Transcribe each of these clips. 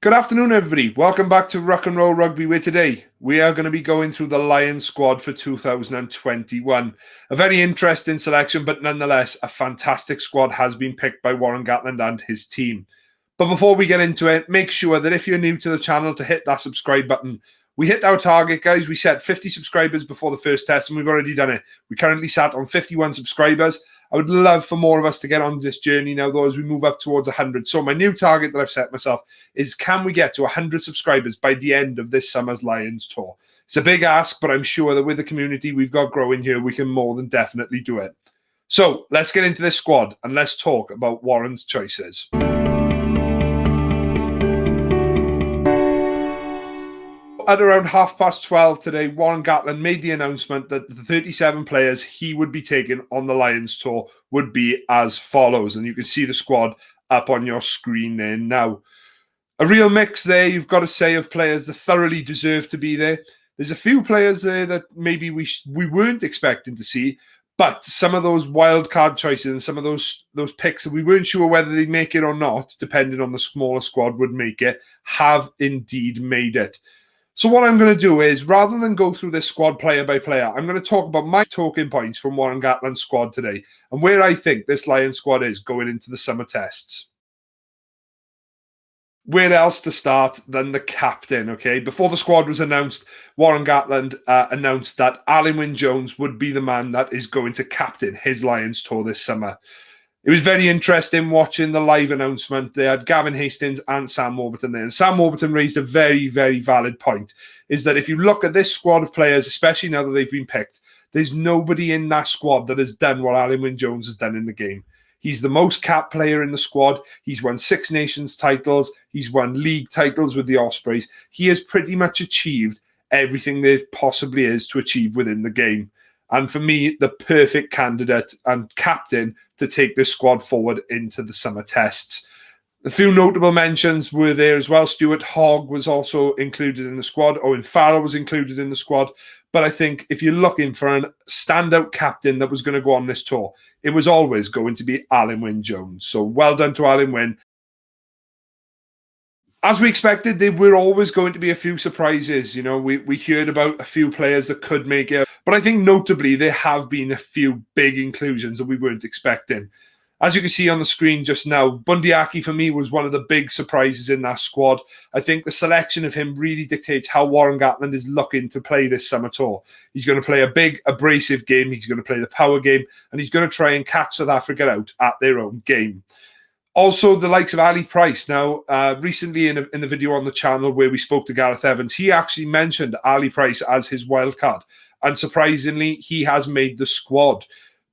Good afternoon, everybody. Welcome back to Rock and Roll Rugby, where today we are going to be going through the Lions squad for 2021. A very interesting selection, but nonetheless, a fantastic squad has been picked by Warren Gatland and his team. But before we get into it, make sure that if you're new to the channel to hit that subscribe button. We hit our target, guys. We set 50 subscribers before the first test, and we've already done it. We currently sat on 51 subscribers. I would love for more of us to get on this journey now, though, as we move up towards 100. So my new target that I've set myself is, can we get to 100 subscribers by the end of this summer's Lions tour? It's a big ask, but I'm sure that with the community we've got growing here, we can more than definitely do it. So let's get into this squad, and let's talk about Warren's choices. At around 12:30 today, Warren Gatland made the announcement that the 37 players he would be taking on the Lions tour would be as follows. And you can see the squad up on your screen there now. A real mix there, you've got to say, of players that thoroughly deserve to be there. There's a few players there that maybe we weren't expecting to see, but some of those wild card choices and some of those picks that we weren't sure whether they'd make it or not, depending on the smaller squad would make it, have indeed made it. So what I'm going to do is, rather than go through this squad player by player, I'm going to talk about my talking points from Warren Gatland's squad today and where I think this Lions squad is going into the summer tests. Where else to start than the captain, okay? Before the squad was announced, Warren Gatland announced that Alun Wyn Jones would be the man that is going to captain his Lions tour this summer. It was very interesting watching the live announcement. They had Gavin Hastings and Sam Warburton there. And Sam Warburton raised a very, very valid point, is that if you look at this squad of players, especially now that they've been picked, there's nobody in that squad that has done what Alun Wyn Jones has done in the game. He's the most capped player in the squad. He's won 6 Nations titles. He's won league titles with the Ospreys. He has pretty much achieved everything there possibly is to achieve within the game. And for me, the perfect candidate and captain to take this squad forward into the summer tests. A few notable mentions were there as well. Stuart Hogg was also included in the squad. Owen Farrell was included in the squad. But I think if you're looking for a standout captain that was going to go on this tour, it was always going to be Alun Wyn Jones. So well done to Alun Wyn. As we expected, there were always going to be a few surprises. You know, we heard about a few players that could make it. But I think notably, there have been a few big inclusions that we weren't expecting. As you can see on the screen just now, Bundyaki for me was one of the big surprises in that squad. I think the selection of him really dictates how Warren Gatland is looking to play this summer tour. He's going to play a big, abrasive game. He's going to play the power game. And he's going to try and catch South Africa out at their own game. Also, the likes of Ali Price. Now, recently in the video on the channel where we spoke to Gareth Evans, he actually mentioned Ali Price as his wild card. And surprisingly, he has made the squad.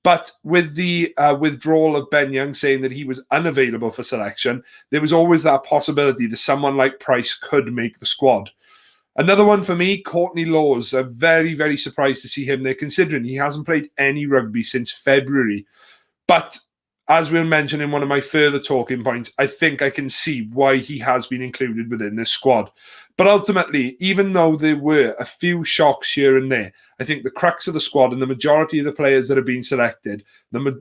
But with the withdrawal of Ben Young saying that he was unavailable for selection, there was always that possibility that someone like Price could make the squad. Another one for me, Courtney Laws. I'm very, very surprised to see him there, considering he hasn't played any rugby since February. But as we'll mention in one of my further talking points, I think I can see why he has been included within this squad. But ultimately, even though there were a few shocks here and there, I think the crux of the squad and the majority of the players that have been selected,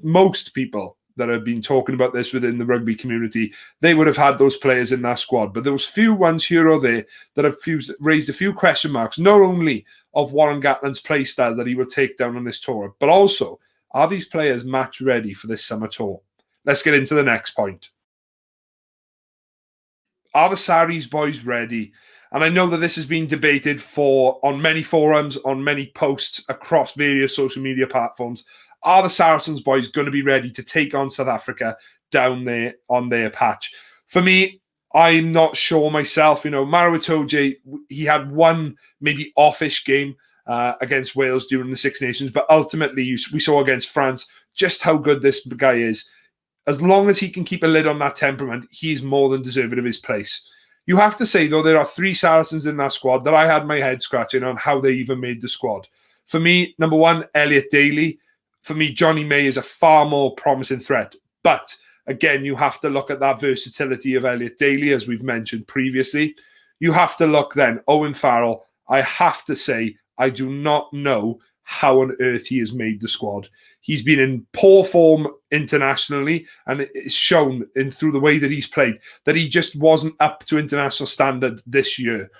most people that have been talking about this within the rugby community, they would have had those players in that squad. But there was few ones here or there that have raised a few question marks, not only of Warren Gatland's play style that he will take down on this tour, but also, are these players match ready for this summer tour? Let's get into the next point. Are the Saris boys ready? And I know that this has been debated on many forums, on many posts across various social media platforms. Are the Saracens boys going to be ready to take on South Africa down there on their patch? For me, I'm not sure myself. You know, Maro Itoje, he had one maybe offish game against Wales during the Six Nations, but ultimately we saw against France just how good this guy is. As long as he can keep a lid on that temperament, he's more than deserving of his place. You have to say, though, there are 3 Saracens in that squad that I had my head scratching on how they even made the squad. For me, number 1, Elliot Daly. For me, Johnny May is a far more promising threat. But again, you have to look at that versatility of Elliot Daly, as we've mentioned previously. You have to look then, Owen Farrell. I have to say, I do not know how on earth he has made the squad. He's been in poor form internationally, and it's shown through the way that he's played that he just wasn't up to international standard this year.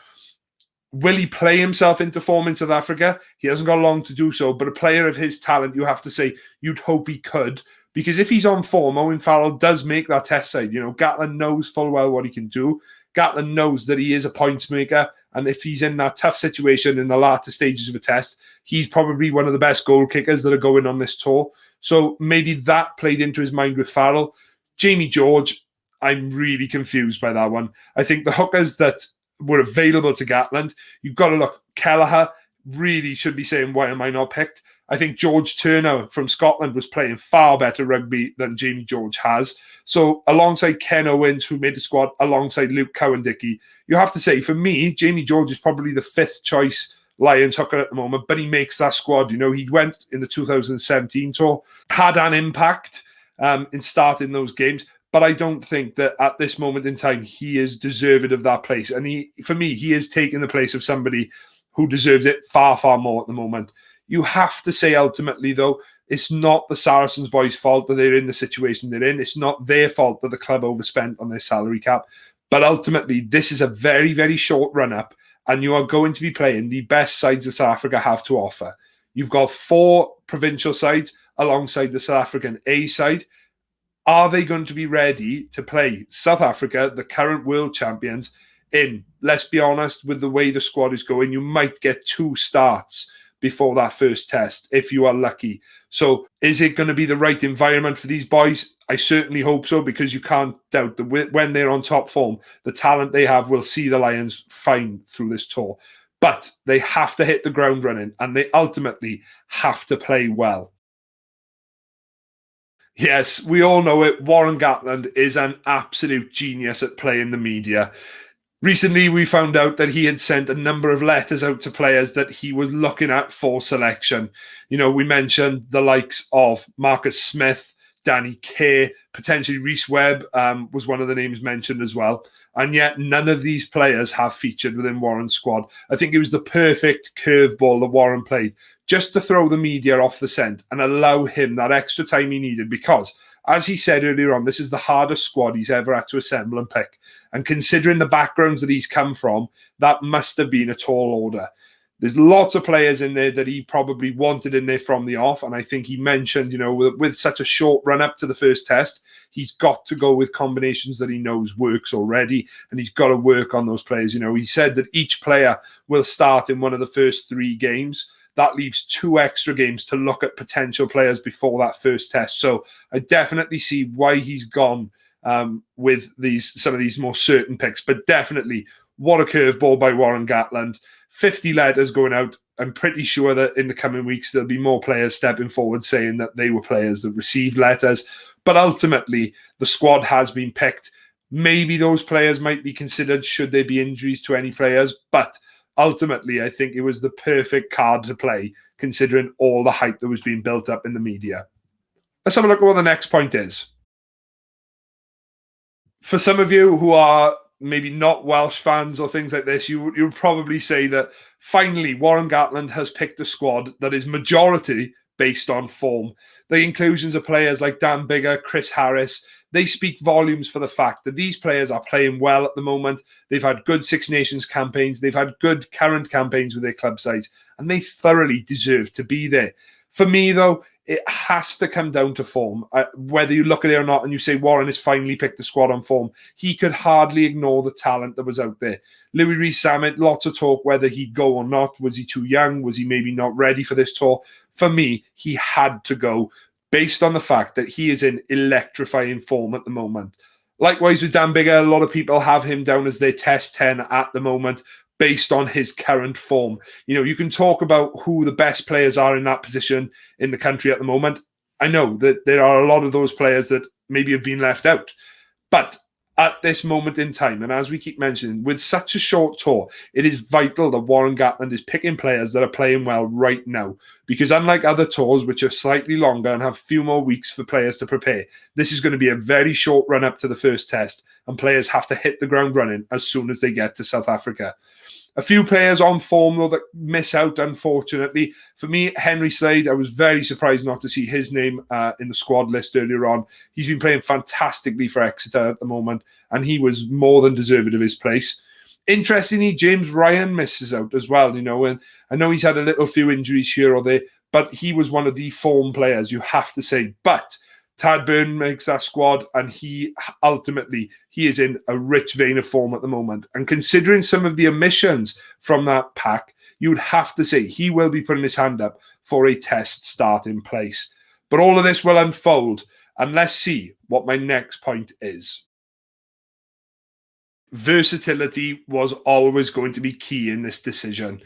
Will he play himself into form in South Africa? He hasn't got long to do so, but a player of his talent, you have to say, you'd hope he could. Because if he's on form, Owen Farrell does make that test side. Gatland knows full well what he can do. Gatland knows that he is a points maker, and if he's in that tough situation in the latter stages of a test, he's probably one of the best goal kickers that are going on this tour. So maybe that played into his mind with Farrell. Jamie George, I'm really confused by that one. I think the hookers that were available to Gatland, you've got to look. Kelleher really should be saying, why am I not picked? I think George Turner from Scotland was playing far better rugby than Jamie George has. So alongside Ken Owens, who made the squad, alongside Luke Cowan-Dickie, you have to say, for me, Jamie George is probably the fifth choice Lions hooker at the moment, but he makes that squad. He went in the 2017 tour, had an impact in starting those games, but I don't think that at this moment in time, he is deserving of that place. And for me, he is taking the place of somebody who deserves it far, far more at the moment. You have to say, ultimately, though, it's not the Saracens boys' fault that they're in the situation they're in. It's not their fault that the club overspent on their salary cap. But ultimately, this is a very, very short run-up, and you are going to be playing the best sides that South Africa have to offer. You've got 4 provincial sides alongside the South African A side. Are they going to be ready to play South Africa, the current world champions, in, let's be honest, with the way the squad is going, you might get 2 starts before that first test, if you are lucky. So is it going to be the right environment for these boys? I certainly hope so, because you can't doubt that when they're on top form, the talent they have will see the Lions fine through this tour. But they have to hit the ground running, and they ultimately have to play well. Yes, we all know it. Warren Gatland is an absolute genius at playing the media. Recently, we found out that he had sent a number of letters out to players that he was looking at for selection. We mentioned the likes of Marcus Smith, Danny Kerr, potentially Reece Webb was one of the names mentioned as well. And yet none of these players have featured within Warren's squad. I think it was the perfect curveball that Warren played, just to throw the media off the scent and allow him that extra time he needed, because, as he said earlier on, this is the hardest squad he's ever had to assemble and pick. And considering the backgrounds that he's come from, that must have been a tall order. There's lots of players in there that he probably wanted in there from the off. And I think he mentioned, with such a short run up to the first test, he's got to go with combinations that he knows works already. And he's got to work on those players. He said that each player will start in one of the first 3 games. That leaves 2 extra games to look at potential players before that first test. So I definitely see why he's gone with some of these more certain picks. But definitely, what a curveball by Warren Gatland. 50 letters going out. I'm pretty sure that in the coming weeks, there'll be more players stepping forward saying that they were players that received letters. But ultimately, the squad has been picked. Maybe those players might be considered should there be injuries to any players. But ultimately, I think it was the perfect card to play, considering all the hype that was being built up in the media. Let's have a look at what the next point is. For some of you who are maybe not Welsh fans or things like this, you would probably say that finally Warren Gatland has picked a squad that is majority based on form. The inclusions of players like Dan Biggar, Chris Harris, they speak volumes for the fact that these players are playing well at the moment. They've had good Six Nations campaigns. They've had good current campaigns with their club sides, and they thoroughly deserve to be there. For me, though, it has to come down to form. Whether you look at it or not and you say Warren has finally picked the squad on form, he could hardly ignore the talent that was out there. Louis Rees-Zammit, lots of talk whether he'd go or not. Was he too young? Was he maybe not ready for this tour? For me, he had to go based on the fact that he is in electrifying form at the moment. Likewise with Dan Biggar, a lot of people have him down as their test 10 at the moment, based on his current form. You can talk about who the best players are in that position in the country at the moment. I know that there are a lot of those players that maybe have been left out. But at this moment in time, and as we keep mentioning, with such a short tour, it is vital that Warren Gatland is picking players that are playing well right now. Because unlike other tours, which are slightly longer and have a few more weeks for players to prepare, this is going to be a very short run up to the first test. and players have to hit the ground running as soon as they get to South Africa. A few players on form, though, that miss out, unfortunately. For me, Henry Slade, I was very surprised not to see his name in the squad list earlier on. He's been playing fantastically for Exeter at the moment, and he was more than deserving of his place. Interestingly, James Ryan misses out as well, and I know he's had a little few injuries here or there, but he was one of the form players, you have to say. But Tad Byrne makes that squad, and he is in a rich vein of form at the moment. And considering some of the omissions from that pack, you would have to say he will be putting his hand up for a test start in place. But all of this will unfold, and let's see what my next point is. Versatility was always going to be key in this decision.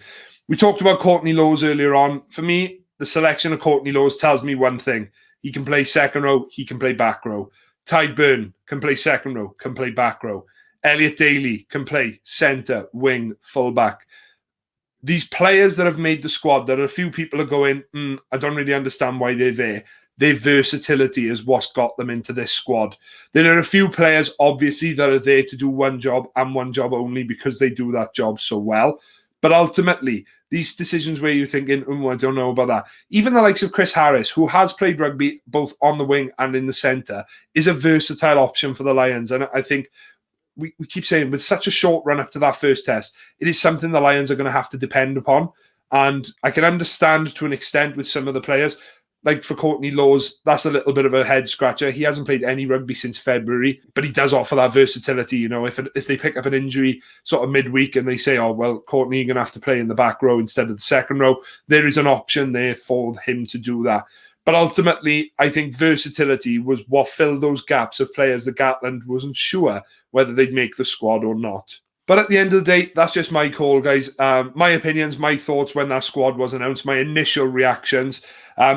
We talked about Courtney Lawes earlier on. For me, the selection of Courtney Lawes tells me one thing. He can play second row, he can play back row. Tide Byrne can play second row, can play back row. Elliot Daly can play centre, wing, fullback. These players that have made the squad, there are a few people are going, I don't really understand why they're there. Their versatility is what's got them into this squad. There are a few players, obviously, that are there to do one job and one job only because they do that job so well. But ultimately, these decisions where you're thinking, I don't know about that. Even the likes of Chris Harris, who has played rugby both on the wing and in the centre, is a versatile option for the Lions. And I think we keep saying, with such a short run up to that first test, it is something the Lions are going to have to depend upon. And I can understand to an extent with some of the players. Like for Courtney Lawes, that's a little bit of a head scratcher. He hasn't played any rugby since February, but he does offer that versatility. If they pick up an injury sort of midweek and they say, Courtney, you're going to have to play in the back row instead of the second row, there is an option there for him to do that. But ultimately, I think versatility was what filled those gaps of players that Gatland wasn't sure whether they'd make the squad or not. But at the end of the day, that's just my call, guys. My opinions, my thoughts when that squad was announced, my initial reactions.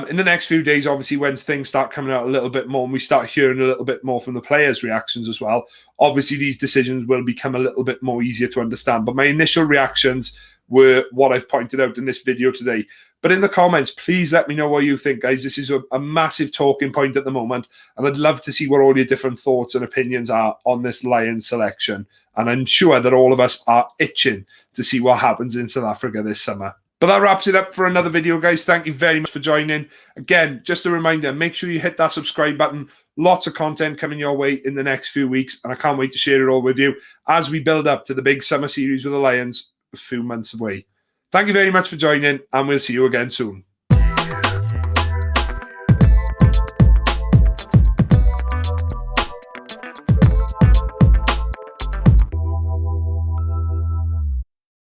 In the next few days, obviously, when things start coming out a little bit more and we start hearing a little bit more from the players' reactions as well, obviously these decisions will become a little bit more easier to understand. But my initial reactions were what I've pointed out in this video today. But in the comments, please let me know what you think, guys. This is a massive talking point at the moment, and I'd love to see what all your different thoughts and opinions are on this Lions selection. And I'm sure that all of us are itching to see what happens in South Africa this summer. But that wraps it up for another video, guys. Thank you very much for joining. Again, just a reminder, make sure you hit that subscribe button. Lots of content coming your way in the next few weeks, and I can't wait to share it all with you as we build up to the big summer series with the Lions a few months away. Thank you very much for joining, and we'll see you again soon.